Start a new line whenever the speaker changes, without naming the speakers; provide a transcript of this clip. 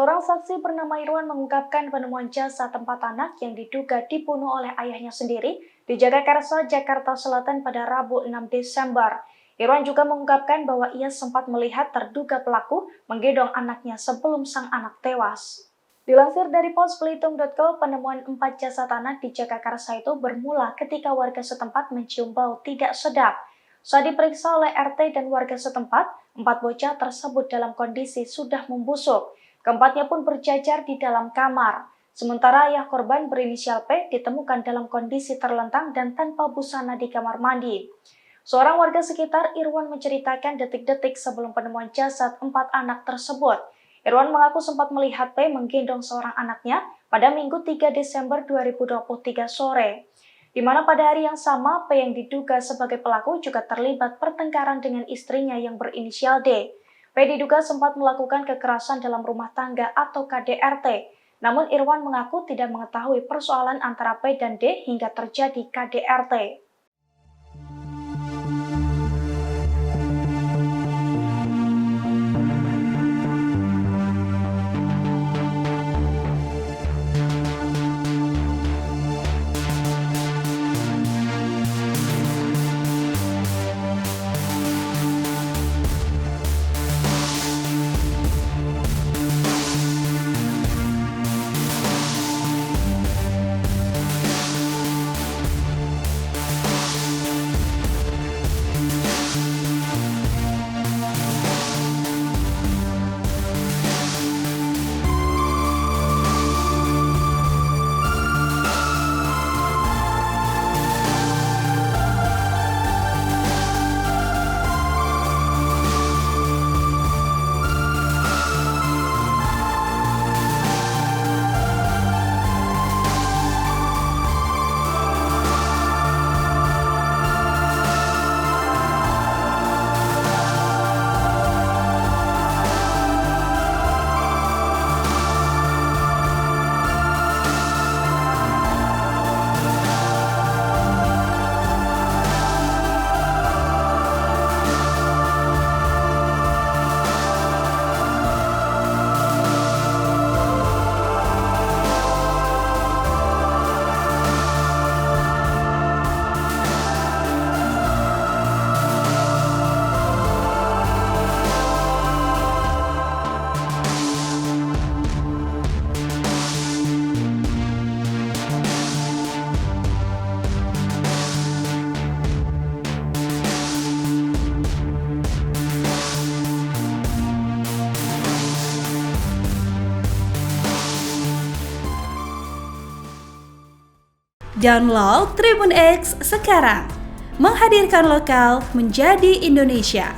Seorang saksi bernama Irwan mengungkapkan penemuan jasad 4 anak yang diduga dibunuh oleh ayahnya sendiri di Jagakarsa, Jakarta Selatan pada Rabu 6 Desember. Irwan juga mengungkapkan bahwa ia sempat melihat terduga pelaku menggendong anaknya sebelum sang anak tewas. Dilansir dari posbelitung.co, penemuan 4 jasad anak di Jagakarsa itu bermula ketika warga setempat mencium bau tidak sedap. Saat diperiksa oleh RT dan warga setempat, 4 bocah tersebut dalam kondisi sudah membusuk. Keempatnya pun berjajar di dalam kamar. Sementara ayah korban berinisial P ditemukan dalam kondisi terlentang dan tanpa busana di kamar mandi. Seorang warga sekitar, Irwan, menceritakan detik-detik sebelum penemuan jasad 4 anak tersebut. Irwan mengaku sempat melihat P menggendong seorang anaknya pada Minggu 3 Desember 2023 sore. Di mana pada hari yang sama, P yang diduga sebagai pelaku juga terlibat pertengkaran dengan istrinya yang berinisial D. P diduga sempat melakukan kekerasan dalam rumah tangga atau KDRT. Namun Irwan mengaku tidak mengetahui persoalan antara P dan D hingga terjadi KDRT.
Download Tribun X sekarang, menghadirkan lokal menjadi Indonesia.